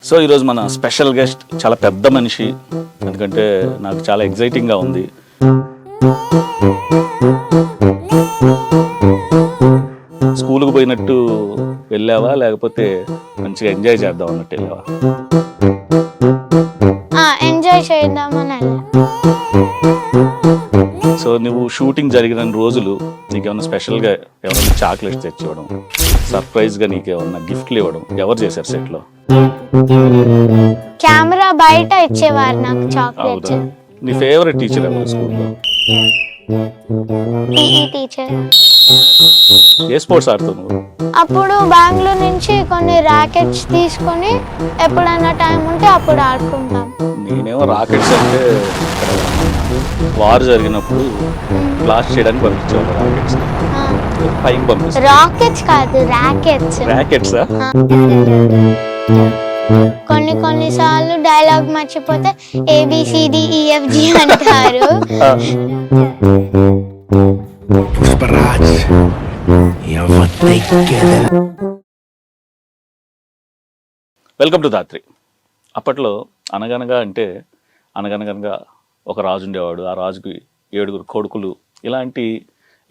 So ఈరోజు మన special guest చాలా పెద్ద మనిషి, ఎందుకంటే నాకు చాలా ఎగ్జైటింగ్గా ఉంది. స్కూల్కి పోయినట్టు వెళ్ళావా, లేకపోతే మంచిగా ఎంజాయ్ చేద్దాం అన్నట్టు వెళ్ళావా? ఎంజాయ్ చేద్దామని. సో నువ్వు షూటింగ్ జరిగిన రోజులు నీకేమన్నా స్పెషల్గా ఎవరైనా చాక్లెట్స్ తెచ్చివ్వడం, సర్ప్రైజ్గా నీకేమన్నా గిఫ్ట్లు ఇవ్వడం ఎవరు చేశారు సెట్లో? కెమెరా బయట ఇచ్చేవారు నాకు చాక్లెట్స్. అవునా? నీ ఫేవరెట్ టీచర్ ఎవరు స్కూల్లో? PE teacher. ఏ స్పోర్ట్స్ ఆడుతావు నువ్వు? అప్పుడు బెంగళూరు నుంచి కొన్ని ర్యాకెట్స్ తీసుకొని ఎప్పుడైనా టైం ఉంటే అప్పుడు ఆడుకుంటాం. నేనేమో రాకెట్స్ అంటే వార్ జరిగినప్పుడు బ్లాస్ట్ చేయడానికి పంపించేవాళ్ళు రాకెట్స్. పైకి పంపిస్తారు. రాకెట్స్ కాదు, ర్యాకెట్స్. రాకెట్సా? కొన్ని సార్లు డైలాగ్ మర్చిపోతే ABCDEFG అంటారు. Pushparaj, eu vou ter que. Welcome to Dhatri. అప్పట్లో అనగనగా అంటే అనగనగనగా ఒక రాజు ఉండేవాడు, ఆ రాజుకి 7 కొడుకులు, ఇలాంటి,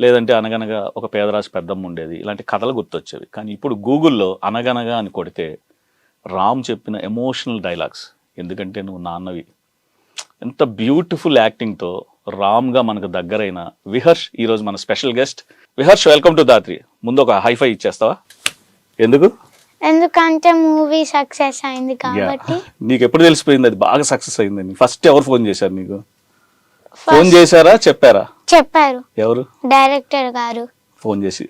లేదంటే అనగనగా ఒక పేదరాజు పెద్దమ్మ ఉండేది, ఇలాంటి కథలు గుర్తొచ్చేవి. కానీ ఇప్పుడు గూగుల్లో అనగనగా అని కొడితే రామ్ చెప్పిన ఎమోషనల్ డైలాగ్స్, ఎందుకంటే నువ్వు నాన్నవి, ఎంత బ్యూటిఫుల్ యాక్టింగ్తో రామ్గా మనకు దగ్గరైన విహర్ష్ ఈరోజు మన special guest. Viharsh, welcome to Dhatri. ముందు ఒక హైఫై ఇచ్చేస్తావా? ఎందుకంటే మూవీ సక్సెస్ అయింది కాబట్టి. నీకు ఎప్పుడు తెలిసిపోయింది అది బాగా సక్సెస్ అయిందని? ఫస్ట్ ఎవరు ఫోన్ చేశారు నీకు? ఫోన్ చేశారా, చెప్పారా? చెప్పారు. ఎవరు? డైరెక్టర్ గారు ఫోన్ చేసి.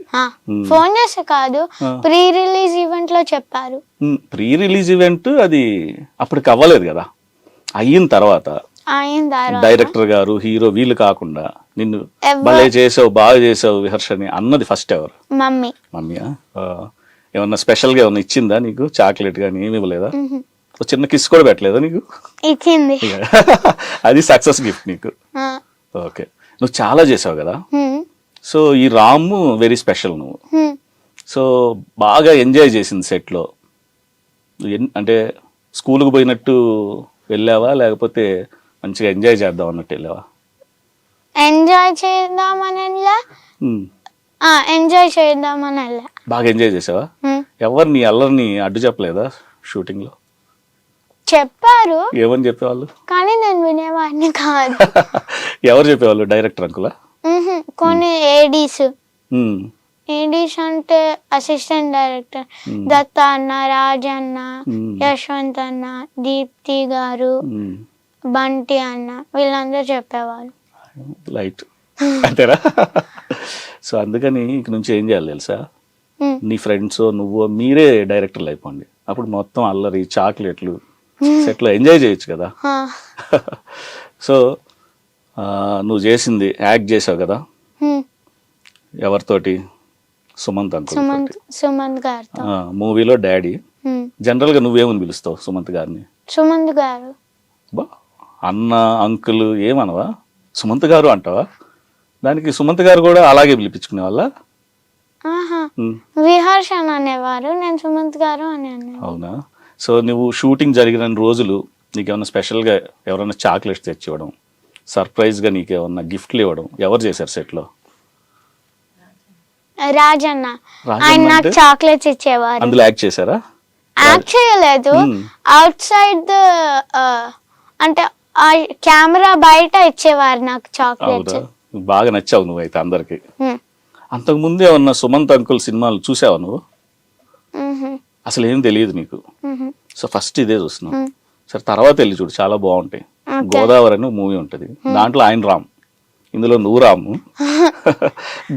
ఫోన్ చేసి కాదు, ప్రీ రిలీజ్ ఈవెంట్ లో చెప్పారు. ప్రీ రిలీజ్ ఈవెంట్ అది అప్పటికి అవ్వలేదు కదా, అయిన తర్వాత డైరెక్టర్ గారు, హీరో వీళ్ళు కాకుండా నిన్ను భలే చేసావు, బాగా చేసావు విహర్ష్ అని అన్నది ఫస్ట్ ఎవరు? మమ్మీ. మమ్మీయా? ఏమన్నా స్పెషల్ గా ఏమన్నా ఇచ్చిందా నీకు? చాక్లెట్ గానీ ఏమి ఇవ్వలేదా? చిన్న కిస్ కూడా పెట్టలేదా నీకు? ఇచ్చింది. అది సక్సెస్ గిఫ్ట్ నీకు. ఓకే, నువ్వు చాలా చేసావు కదా. సో ఈ రామ్ వెరీ స్పెషల్. నువ్వు సో బాగా ఎంజాయ్ చేసింది సెట్లో అంటే స్కూల్కి పోయినట్టు వెళ్ళావా, లేకపోతే మంచిగా ఎంజాయ్ చేద్దాం అన్నట్టు వెళ్ళావా? ఎంజాయ్ చేద్దామని. ఎంజాయ్ చేద్దామని. బాగా ఎంజాయ్ చేసావా? ఎవరు నీ అల్లరిని అడ్డు చెప్పలేదా షూటింగ్ లో? చెప్పారు. ఏమని చెప్పేవాళ్ళు? కానీ నేను వినేవాడిని కాదు. ఎవరు చెప్పేవాళ్ళు? డైరెక్టర్ అంకులా? కొన్ని ఏడీస్ అంటే అసిస్టెంట్ డైరెక్టర్ దత్త అన్న, రాజ్ అన్న, యశ్వంత్ అన్న, దీప్తి గారు, బంటి అన్న, వీళ్ళందరూ చెప్పేవాళ్ళు. లైట్ అంతేరా? సో అందుకని ఇక నుంచి ఏం చేయాలి తెలుసా, నీ ఫ్రెండ్స్ నువ్వు మీరే డైరెక్టర్లు అయిపోండి. అప్పుడు మొత్తం అల్లరి, చాక్లెట్లు, సెట్లో ఎంజాయ్ చేయొచ్చు కదా. సో నువ్వు చేసింది యాక్ట్ చేసావు కదా, ఎవరితోటి? సుమంత్ అంకుల్. సుమంత్ గారితో. మూవీలో డాడీ. జనరల్ గా నువ్వేమని పిలుస్తావు సుమంత్ గారిని? సుమంత్ గారు. అన్న, అంకుల్ ఏమనవా? సుమంత్ గారు అంటావా? దానికి సుమంత్ గారు కూడా అలాగే పిలిపించుకునే వాళ్ళ? విహర్ష్ అని అనేవారు, నేను సుమంత్ గారు అని అన్నాను. అవునా? సో నువ్వు షూటింగ్ జరిగిన రోజులు నీకేమన్నా స్పెషల్గా ఎవరైనా చాక్లెట్స్ తెచ్చివ్వడం, సర్ప్రైజ్గా నీకేమన్నా గిఫ్ట్లు ఇవ్వడం ఎవరు చేశారు సెట్లో? రాజన్న. ఆయన నాకు చాక్లెట్స్ ఇచ్చేవారు. అందులో యాక్ట్ చేశారా? యాక్ట్ చేయలేదు, అవుట్ సైడ్ అంటే కెమెరా బయట ఇచ్చేవారు నాకు చాక్లెట్స్. బాగా నచ్చావు నువ్వు అయితే అందరికి. అంతకు ముందు ఏమన్నా సుమంత్ అంకుల్ సినిమాలు చూసావా నువ్వు? అసలు ఏం తెలియదు నీకు. సో ఫస్ట్ ఇదే చూస్తున్నావు. సరే తర్వాత వెళ్ళి చూడు, చాలా బాగుంటాయి. గోదావరి అని మూవీ ఉంటుంది, దాంట్లో ఆయన రాము, ఇందులో నువ్వు రాము.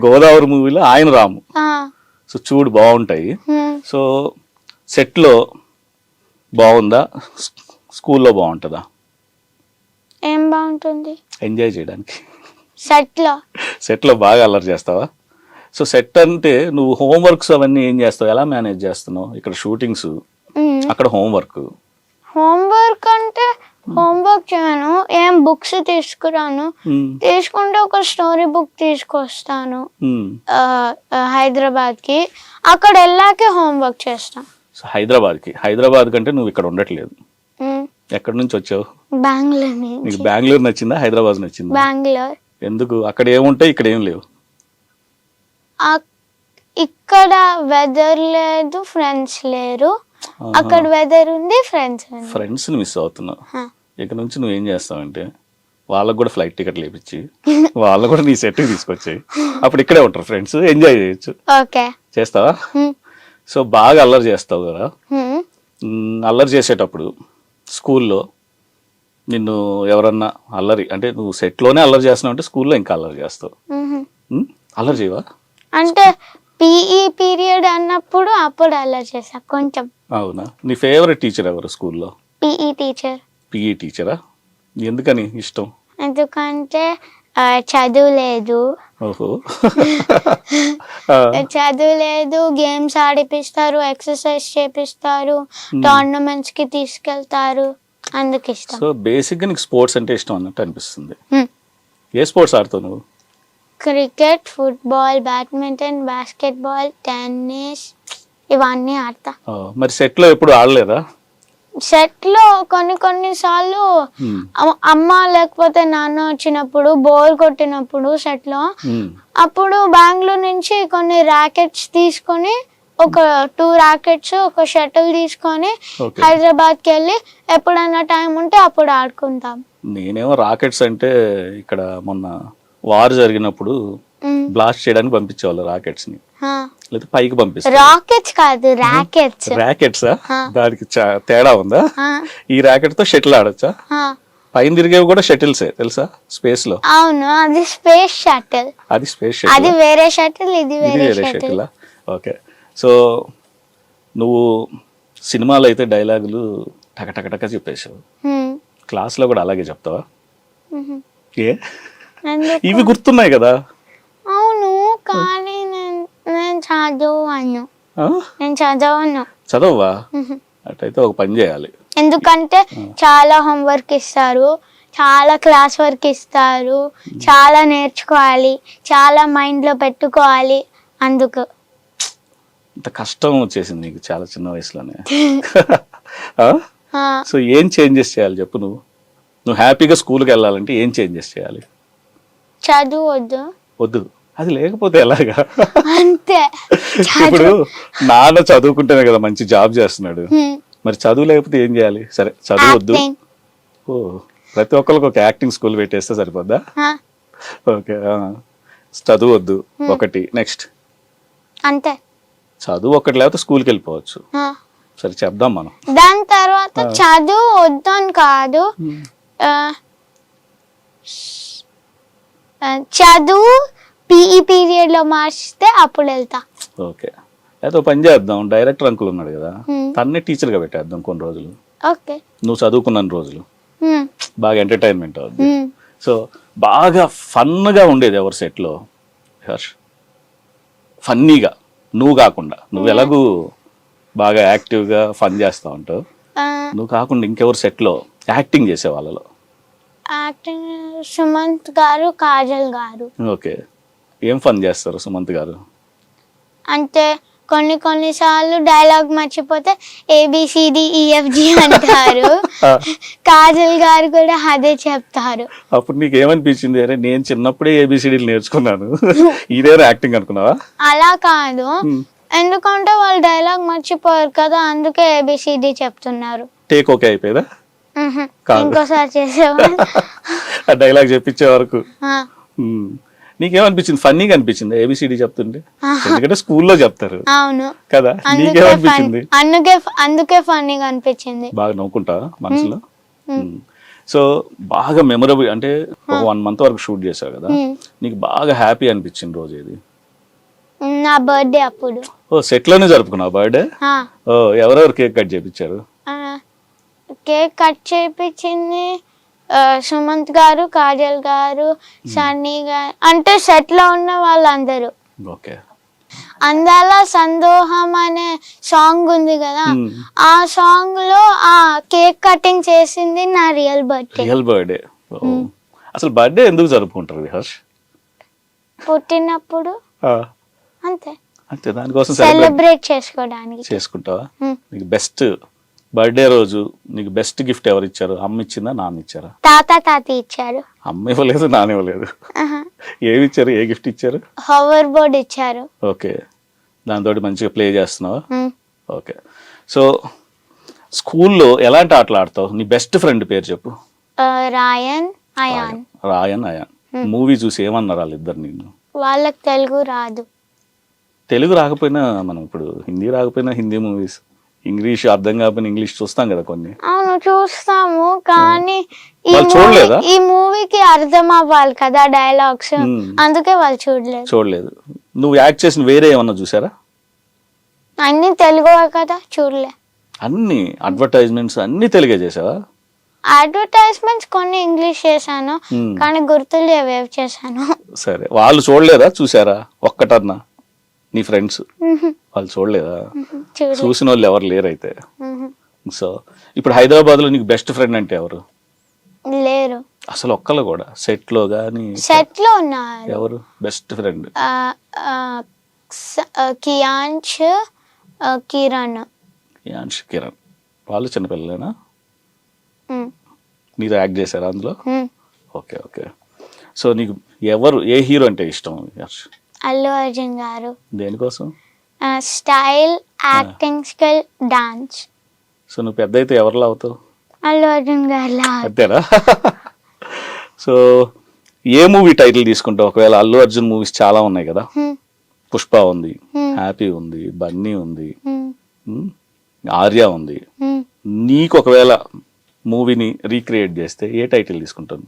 గోదావరి మూవీలో ఆయన రాము. సో చూడు, బాగుంటాయి. సో సెట్లో బాగుందా, స్కూల్లో బాగుంటుందా? ఏం బాగుంటుంది? ఎంజాయ్ చేయడానికి. సెట్లో బాగా అల్లరి చేస్తావా? సో సెట్ అంటే నువ్వు హోంవర్క్స్ అవన్నీ ఏం చేస్తావు, ఎలా మేనేజ్ చేస్తున్నావు? ఇక్కడ షూటింగ్స్, అక్కడ హోంవర్క్. హోంవర్క్ అంటే హోంవర్క్ చేయను, ఏం బుక్స్ తీసుకురాను. తీసుకుంటే ఒక స్టోరీ బుక్ తీసుకొస్తాను హైదరాబాద్ కి, అక్కడ వెళ్ళాకే హోంవర్క్ చేస్తాను. సో హైదరాబాద్ కంటే నువ్వు ఇక్కడ ఉండట్లేదు. ఎక్కడి నుంచి వచ్చావు? బెంగళూరు నీకు నుంచి. బెంగళూరు నచ్చిందా, హైదరాబాద్ నచ్చిందా? బెంగళూరు. ఎందుకు? అక్కడ ఏముంటాయి, ఇక్కడ ఏం లేవు? ఇక్కడ వెదర్ లేదు, ఫ్రెండ్స్ లేరు. అక్కడ వెదర్ ఉంది, ఫ్రెండ్స్ ఉంది. ఫ్రెండ్స్ని మిస్ అవుతున్నావు. ఇక నుంచి నువ్వేం చేస్తావంటే వాళ్ళకు కూడా ఫ్లైట్ టికెట్లు వేపించి వాళ్ళు కూడా నీ సెట్కి తీసుకొచ్చాయి. అప్పుడు ఇక్కడే ఉంటారు ఫ్రెండ్స్, ఎంజాయ్ చేయొచ్చు. ఓకే. చేస్తావా? సో బాగా అల్లరి చేస్తావు కదా. అల్లరి చేసేటప్పుడు స్కూల్లో నిన్ను ఎవరన్నా అల్లరి అంటే నువ్వు సెట్లోనే అల్లరి చేస్తున్నావు అంటే స్కూల్లో ఇంకా అల్లరి చేస్తావు. అల్లరి చేయవా? అంటే పిఈ పీరియడ్ అన్నప్పుడు అప్పుడు అలా చేసా కొంచెం. అవునా? నీ ఫేవరెట్ టీచర్ ఎవరు స్కూల్లో? PE teacher. పిఈ టీచరా? ఎందుకని ఇష్టం? ఎందుకంటే చదువు లేదు. ఓహో. చదువు లేదు, గేమ్స్ ఆడిపిస్తారు, ఎక్సర్సైజ్ చేపిస్తారు, టోర్నమెంట్స్ కి తీసుకెళ్తారు, అందుకు ఇష్టం. సో బేసిక్గా నీకు స్పోర్ట్స్ అంటే ఇష్టం అన్నట్టు అనిపిస్తుంది. ఏ స్పోర్ట్స్ ఆడుతావు నువ్వు? Cricket, football, badminton, basketball, tennis ఇవన్నీ ఆడతా. మరి సెట్లో ఎప్పుడు ఆడలేదా? సెట్ లో కొన్ని సార్లు అమ్మ లేకపోతే నాన్న వచ్చినప్పుడు బోర్ కొట్టినప్పుడు సెట్ లో అప్పుడు బెంగళూరు నుంచి కొన్ని ర్యాకెట్స్ తీసుకొని ఒక 2 ర్యాకెట్స్ ఒక షటిల్ తీసుకొని హైదరాబాద్కి వెళ్ళి ఎప్పుడైనా టైం ఉంటే అప్పుడు ఆడుకుంటాం. నేనేమో రాకెట్స్ అంటే ఇక్కడ మొన్న వార్ జరిగినప్పుడు బ్లాస్ట్ చేయడానికి పంపించేవాళ్ళు రాకెట్స్ ని, లేదా పైకి పంపిస్తారు. రాకెట్స్ కాదు, ర్యాకెట్స్. ర్యాకెట్సా? దానికి తేడా ఉందా? ఈ ర్యాకెట్ తో షటిల్ ఆడొచ్చా? పైన తిరిగేవి కూడా షటిల్సే తెలుసా, స్పేస్ లో. అవును, అది స్పేస్ షటిల్. అది స్పేస్ షటిల్. అది వేరే షటిల్, ఇది వేరే షటిల్. ఓకే. సో నువ్వు సినిమాలో అయితే డైలాగులు టకటకటక చెప్పేసావు, క్లాస్ లో కూడా అలాగే చెప్తావా? ఏ ఇవి గుర్తున్నాయి కదా? అవును, కానీ నేను చదవను. చదవవా? అటైతే ఒక పని చేయాలి. ఎందుకంటే చాలా హోంవర్క్ ఇస్తారు, చాలా క్లాస్ వర్క్ ఇస్తారు, చాలా నేర్చుకోవాలి, చాలా మైండ్ లో పెట్టుకోవాలి. అందుకు ఇంత కష్టం వచ్చేసింది నీకు చాలా చిన్న వయసులోనే. సో ఏం చేంజెస్ చేయాలి చెప్పు? నువ్వు హ్యాపీగా స్కూల్కి వెళ్ళాలంటే ఏం చేంజెస్ చేయాలి? చదువు వద్దు. అది లేకపోతే ఎలాగా? అంతే. ఇప్పుడు నాన్న చదువుకుంటేనే కదా మంచి జాబ్ చేస్తున్నాడు, మరి చదువు లేకపోతే ఏం చేయాలి? సరే చదువు వద్దు. ఓ, ప్రతి ఒక్కరికి ఒక యాక్టింగ్ స్కూల్ పెట్టేస్తే సరిపోద్దా? ఓకే. చదువు వద్దు ఒకటి, నెక్స్ట్ అంతే. చదువు ఒకటి లేకపోతే స్కూల్కి వెళ్ళిపోవచ్చు. సరే చెప్దాం మనం. దాని తర్వాత చదువు వద్దు అని కాదు, చదువు పిఈ పీరియడ్ లో మార్చితే అప్పుడు వెళ్తా. ఓకే. అయితే పని చేద్దాం, డైరెక్టర్ అంకుల్ ఉన్నాడు కదా, తన్నే టీచర్ గా పెట్టేద్దాం కొన్ని రోజులు. ఓకే. నువ్వు చదువుకున్న రోజులు బాగా ఎంటర్టైన్మెంట్ అవుద్ది. సో బాగా ఫన్గా ఉండేది ఎవరి సెట్లో హర్ష్? ఫన్నీగా నువ్వు కాకుండా, నువ్వు ఎలాగూ బాగా యాక్టివ్గా ఫన్ చేస్తూ ఉంటావు, నువ్వు కాకుండా ఇంకెవరు సెట్లో యాక్టింగ్ చేసే వాళ్ళలో? యాక్టింగ్ సుమంత్ గారు, కాజల్ గారు. ఓకే. ఏం ఫన్ చేస్తారు సుమంత్ గారు? అంటే కొన్ని సార్లు డైలాగ్ మర్చిపోతే ABCDEFG అంటారు. కాజల్ గారు కూడా అదే చెప్తారు. అప్పుడు నీకు ఏమనిపించింది? అరే నేను చిన్నప్పుడే ABCDలు నేర్చుకున్నాను, ఇదే యాక్టింగ్ అనుకున్నావా? అలా కాదు, ఎందుకంటే వాళ్ళు డైలాగ్ మర్చిపోయారు కదా, అందుకే ABCD చెప్తున్నారు. టేక్ ఓకే అయిపోయేదా? ఇంకోసారి చేసేవాళ్ళు. ఆ డైలాగ్ చెప్పించే వరకు నీకేమనిపించింది? ఫన్నీగా అనిపించింది ABCD చెప్తుంటే? ఎందుకంటే స్కూల్లో చెప్తారు. అవును కదా, నీకేమనిపించింది? అందుకే ఫన్నీగా అనిపించింది. బాగా నవ్వుకుంటావా మనసులో? సో బాగా మెమరబుల్ అంటే ఒక 1 month వరకు షూట్ చేసావు కదా, నీకు బాగా హ్యాపీ అనిపించింది రోజు ఏది? నా బర్త్డే అప్పుడు. ఓ, సెట్ లోనే జరుపుకున్నావు బర్త్డే? ఓ, ఎవరెవరు కేక్ కట్ చేయించారు? కేక్ కట్ చేయించింది సుమంత్ గారు, కాజల్ గారు, సన్నీ గారు, అంటే సెట్ లో ఉన్న వాళ్ళందరూ. ఓకే. అందాల సందోహం అనే సాంగ్ ఉంది కదా, ఆ సాంగ్ లో ఆ కేక్ కటింగ్ చేసింది నా రియల్ బర్త్డే. అసలు బర్త్డే ఎందుకు జరుపుకుంటారు హర్ష్? పుట్టినప్పుడు అంతే. అంతే, దానికోసం సెలబ్రేట్ చేసుకోవడానికి. చేసుకుంటావా? Hmm. నీకు బెస్ట్ బర్త్డే రోజు నీకు బెస్ట్ గిఫ్ట్ ఎవరు ఇచ్చారు? అమ్మ ఇచ్చిందా, నాన్న ఇచ్చారా? తాతి ఇచ్చారు. అమ్మ ఇవ్వలేదు, నాన్న ఇవ్వలేదు. ఏమి ఇచ్చారు? ఏ గిఫ్ట్ ఇచ్చారు? హోవర్ బోర్డ్ ఇచ్చారు. ఓకే, దాంతో మంచిగా ప్లే చేస్తున్నావా? Hmm. ఓకే. సో స్కూల్లో ఎలాంటి ఆటలు ఆడతావు? నీ బెస్ట్ ఫ్రెండ్ పేరు చెప్పు. రాయన్, అయాన్. రాయన్, అయాన్. మూవీ చూసి ఏమన్నారు వాళ్ళిద్దరు నిన్ను? వాళ్ళకి తెలుగు రాదు. తెలుగు రాకపోయినా, మనం ఇప్పుడు హిందీ రాకపోయినా హిందీ మూవీస్, ఇంగ్లీష్ అర్థం కాకపోయినా ఇంగ్లీష్ చూస్తాం కదా కొన్ని. అవును చూస్తాము, కానీ వాళ్ళు చూడలేదా? ఈ మూవీకి అర్థం అవ్వాలి కదా డైలాగ్స్, అందుకే వాళ్ళు చూడలేదు. నువ్వు యాక్ట్ చేసిన వేరే ఏమన్నా చూసారా? అన్ని తెలుగు కదా, చూడలే. అన్ని అడ్వర్టైజ్మెంట్స్ అన్ని తెలుగే చేసావా? అడ్వర్టైజ్మెంట్స్ కొన్ని ఇంగ్లీష్ చేశాను, కానీ గుర్తులు అవేవి చేశాను. సరే, వాళ్ళు చూడలేదా? చూసారా ఒక్కటన్నా? నీ ఫ్రెండ్స్ వాళ్ళు చూడలేదా? చూసిన వాళ్ళు ఎవరు లేరైతే. సో ఇప్పుడు హైదరాబాద్ లో నీకు బెస్ట్ ఫ్రెండ్ అంటే ఎవరు? లేరు అసలు ఒక్కళ్ళు కూడా సెట్ లో గానీ? సెట్ లో ఉన్నారు. ఎవరు బెస్ట్ ఫ్రెండ్? కియాన్ష్, కిరణ్. కిరణ్ వాళ్ళు చిన్నపిల్లలేనా? మీరు యాక్ట్ చేశారా అందులో? Okay okay. సో నీకు ఎవరు, ఏ హీరో అంటే ఇష్టం? అల్లు అర్జున్ గారు. దేనికోసం? Style, acting skill, dance. So నువ్వు పెద్ద అయితే ఎవరిలా అవుతావు? అల్లు అర్జున్ గారు. అంతేనా? సో ఏ మూవీ టైటిల్ తీసుకుంటావు ఒకవేళ? అల్లు అర్జున్ మూవీస్ చాలా ఉన్నాయి కదా. పుష్ప ఉంది, హ్యాపీ ఉంది, బన్నీ ఉంది, ఆర్య ఉంది. నీకు ఒకవేళ మూవీని రీక్రియేట్ చేస్తే ఏ టైటిల్ తీసుకుంటాను?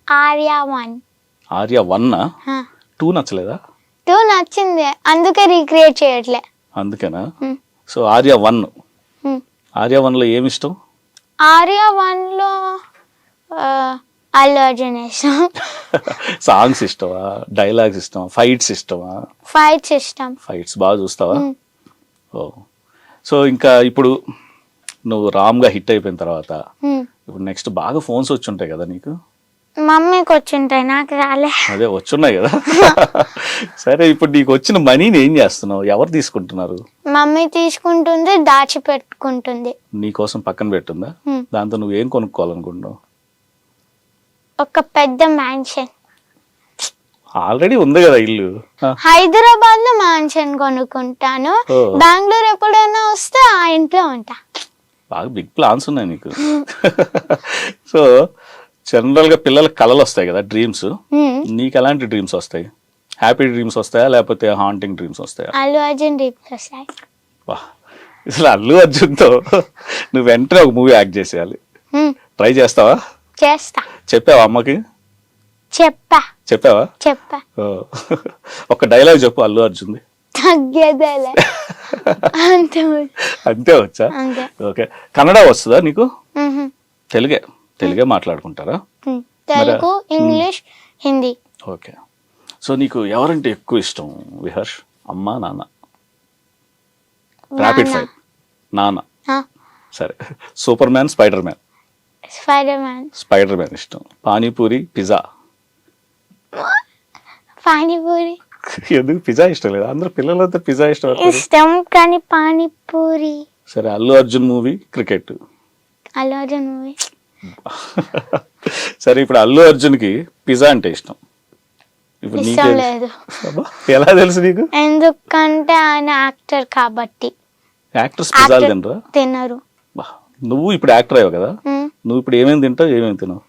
ఆర్య 1. ఆర్య 1? 2 నచ్చలేదా? 2 నచ్చింది, అందుకే రీక్రియేట్ చేయట్లే. అందుకేనా? సో ఆర్య 1. ఆర్య 1లో ఏమి ఇష్టం? ఆర్య 1లో అల్లు అర్జున్ ఇష్టం. సాంగ్స్ ఇష్టమా, డైలాగ్స్ ఇష్టమా, ఫైట్స్ ఇష్టమా? ఫైట్స్ ఇష్టం. ఫైట్స్ బాగా చూస్తావా? ఓ. సో ఇంకా ఇప్పుడు నువ్వు రామ్గా హిట్ అయిపోయిన తర్వాత ఇప్పుడు నెక్స్ట్ బాగా ఫోన్స్ వచ్చి ఉంటాయి కదా నీకు? మమ్మీకి వచ్చింటాయి, నాకు రాలే. అదే వచ్చున్నాయి కదా. సరే, ఇప్పుడు నీకు వచ్చిన మనీని ఏం చేస్తున్నావు? ఎవరు తీసుకుంటున్నారు? మమ్మీ తీసుకుంటుంది, దాచిపెట్టుకుంటుంది. నీకోసం పక్కన పెట్టుందా? దాంతో నువ్వు ఏం కొనుక్కోవాలనుకుంటున్నావు? ఒక పెద్ద మ్యాన్షన్. ఆల్రెడీ ఉంది కదా ఇల్లు. హైదరాబాద్ లో మ్యాన్షన్ కొనుక్కుంటాను. బెంగళూరు ఎప్పుడైనా వస్తే ఆ ఇంట్లో ఉంటా. బాగా బిగ్ ప్లాన్స్ ఉన్నాయి నీకు. సో జనరల్ గా పిల్లలకి కళలు వస్తాయి కదా, డ్రీమ్స్. నీకు ఎలాంటి డ్రీమ్స్ వస్తాయి? హ్యాపీ డ్రీమ్స్ వస్తాయా లేకపోతే హాంటింగ్ డ్రీమ్స్ వస్తాయా? అల్లు అర్జున్ డ్రీమ్స్ వస్తాయి. అసలు అల్లు అర్జున్తో నువ్వు వెంటనే ఒక మూవీ యాక్ట్ చేసేయాలి. ట్రై చేస్తావా? చేస్తా. చెప్పావా అమ్మకి? చెప్పావా? చెప్పా. ఒక డైలాగ్ చెప్పు అల్లు అర్జున్ది. తగ్గేదేలే. అంతే వచ్చా? ఓకే. కన్నడ వస్తుందా నీకు? తెలుగే మాట్లాడుకుంటారా? Telugu, English, Hindi. Okay. So నీకు ఎవరంటే ఎక్కువ ఇష్టం విహర్ష్? అమ్మ, నాన్న? Rapid fire. నాన్న. సరే. Superman, spider man? Spider man ఇష్టం. పానీపూరి, పిజ్జా? పానీపూరి. ఎందుకు పిజ్జా ఇష్టం లేదా? అందరూ పిల్లలంతా పిజ్జా ఇష్టం, కానీ పానీపూరి. సరే. Allu Arjun movie, cricket? Allu Arjun movie. సరే, ఇప్పుడు అల్లు అర్జున్ కి పిజ్జా అంటే ఇష్టం. ఇష్టం లేదు. ఎలా తెలుసు నీకు? ఎందుకంటే ఆయన యాక్టర్ కాబట్టి. యాక్టర్స్ పిజ్జా తినరు. నువ్వు ఇప్పుడు యాక్టర్ అయ్యావు కదా, నువ్వు ఇప్పుడు ఏమేమి తింటావు, ఏమేమి తినవు?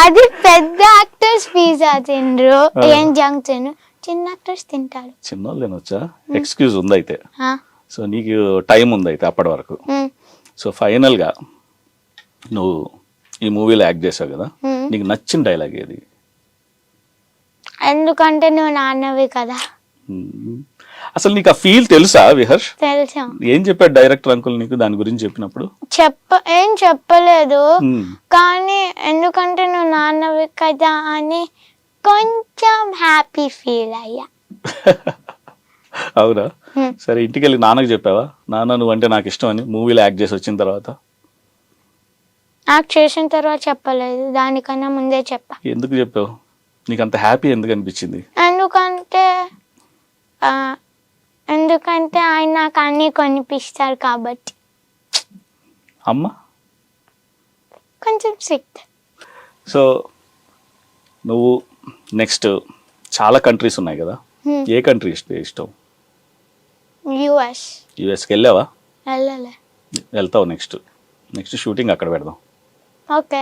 అది పెద్ద యాక్టర్స్ పిజ్జా తినరు, ఏం జంక్ తినరు, చిన్న యాక్టర్స్ తింటారు. చిన్నోళ్ళు తినొచ్చా? ఎక్స్క్యూజ్ ఉంది అయితే. సో నీకు టైం ఉంది అయితే అప్పటి వరకు. సో ఫైనల్ గా నువ్వు ఈ మూవీలో యాక్ట్ చేసావు కదా, నీకు నచ్చిన డైలాగ్ ఏది? ఎందుకంటే నువ్వు నాన్నవి కదా. అసలు నీకు ఆ ఫీల్ తెలుసా విహర్ష్? తెలుసా. ఏం చెప్పాడు డైరెక్టర్ అంకుల్ నీకు దాని గురించి చెప్పినప్పుడు? ఏం చెప్పలేదు, కానీ ఎందుకంటే నువ్వు నాన్నవి కదా అని కొంచెం హ్యాపీ ఫీల్ అయ్యా. అవునా? సరే, ఇంటికి వెళ్ళి నాన్నకి చెప్పావా, నాన్న నువ్వంటే నాకు ఇష్టం అని మూవీలో యాక్ట్ చేసి వచ్చిన తర్వాత? యాక్ట్ చేసిన తర్వాత చెప్పలేదు, దానికన్నా ముందే చెప్పా. ఎందుకు చెప్పావు? నీకు అంత హ్యాపీ ఎందుకు అనిపించింది? ఎందుకంటే ఆయన నాకు అన్ని కొనిపిస్తారు కాబట్టి. అమ్మ కొంచెం స్ట్రిక్ట్. సో నువ్వు నెక్స్ట్ చాలా కంట్రీస్ ఉన్నాయి కదా, ఏ కంట్రీ ఇష్టం? యుఎస్కి వెళ్ళావా? వెళ్ళలే. వెళ్తావు నెక్స్ట్ షూటింగ్ అక్కడ పెడదాం. ఓకే.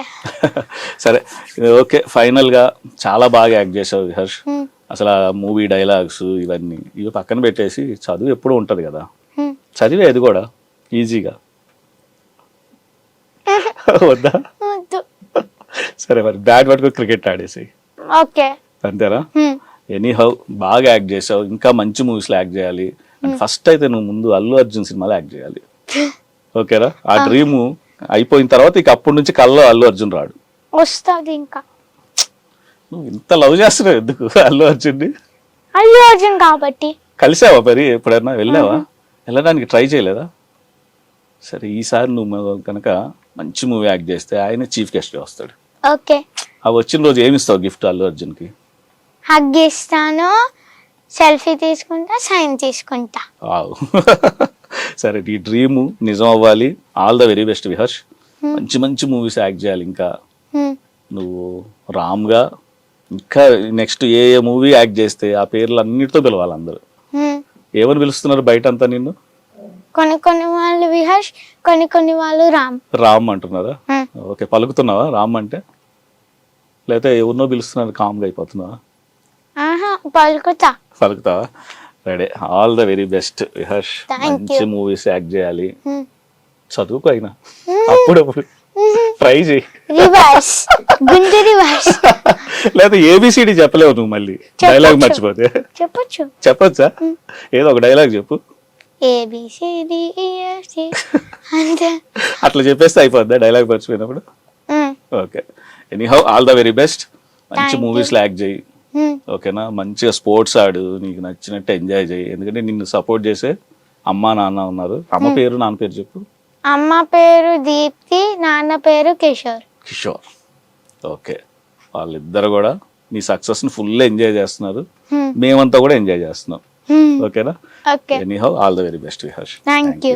సరే ఓకే, ఫైనల్గా చాలా బాగా యాక్ట్ చేసావు విహర్ష్. అసలు ఆ మూవీ డైలాగ్స్ ఇవన్నీ ఇవి పక్కన పెట్టేసి చదువు ఎప్పుడూ ఉంటుంది కదా, చదివే అది కూడా ఈజీగా వద్దా? సరే మరి బ్యాట్ పట్టుకో క్రికెట్ ఆడేసి. ఓకే అంతేనా? ఎనీహౌ బాగా యాక్ట్ చేసావు, ఇంకా మంచి మూవీస్లో యాక్ట్ చేయాలి. అండ్ ఫస్ట్ అయితే నువ్వు ముందు అల్లు అర్జున్ సినిమాలో యాక్ట్ చేయాలి. ఓకేరా? ఆ డ్రీమ్ అయిపోయిన తర్వాత ఇక అప్పటి నుంచి కల్లో అల్లు అర్జున్ రాడు. వస్తుంది. ఇంకా నువ్వు ఇంత లవ్ చేస్తున్నావు ఎందుకు అల్లు అర్జున్ని? అల్లు అర్జున్ కాబట్టి. కలిసావా మరి ఎప్పుడైనా? వెళ్ళావా? వెళ్ళడానికి ట్రై చేయలేదా? సరే ఈసారి నువ్వు కనుక మంచి మూవీ యాక్ట్ చేస్తే ఆయన చీఫ్ గెస్ట్గా వస్తాడు. ఓకే. అవి వచ్చిన రోజు ఏమి ఇస్తావు గిఫ్ట్ అల్లు అర్జున్కి? హగ్ ఇస్తాను, సెల్ఫీ తీసుకుంటా, సైన్ తీసుకుంటా. సరే నీ డ్రీమ్ నిజం అవ్వాలి. All the very best Viharsh. మంచి మంచి మూవీస్ యాక్ట్ చేయాలి. ఇంకా నువ్వు రామ్గా ఇంకా నెక్స్ట్ ఏ మూవీ యాక్ట్ చేస్తే ఆ పేర్లు అన్నిటితో పిలవాలి అందరూ. ఏమని పిలుస్తున్నారు బయట అంతా నిన్ను? కొన్ని వాళ్ళు విహర్ష్, కొన్ని వాళ్ళు రామ్ అంటున్నారా? ఓకే, పలుకుతున్నావా రామ్ అంటే? లేకపోతే ఎవరినో పిలుస్తున్నారు కామ్గా అయిపోతున్నావా? పలుకుతావా? Ready. All the very best Viharsh. మంచి మూవీస్ యాక్ట్ చేయాలి. చదువుకు అయినా అప్పుడప్పుడు ట్రై చేయి. లేదా ఏబిసిడి చెప్పలేవు నువ్వు, మళ్ళీ డైలాగ్ మర్చిపోతే. చెప్పొచ్చా? ఏదో ఒక డైలాగ్ చెప్పు. అట్లా చెప్పేస్తే అయిపోద్దా డైలాగ్ మర్చిపోయినప్పుడు? Okay. Anyhow all the very best. మంచి మూవీస్లో యాక్ట్ చేయి. ఓకేనా? మంచిగా స్పోర్ట్స్ ఆడు, నీకు నచ్చినట్టు ఎంజాయ్ చేయి. ఎందుకంటే నిన్ను సపోర్ట్ చేసే అమ్మ నాన్న ఉన్నారు. అమ్మ పేరు నాన్న పేరు చెప్పు. అమ్మ పేరు దీప్తి, నాన్న పేరు కిషోర్. ఓకే, వాళ్ళిద్దరు కూడా నీ సక్సెస్ని ఫుల్ ఎంజాయ్ చేస్తున్నారు. మేమంతా కూడా ఎంజాయ్ చేస్తున్నాం. ఓకేనా? Anyhow all the very best Viharsh. Thank you.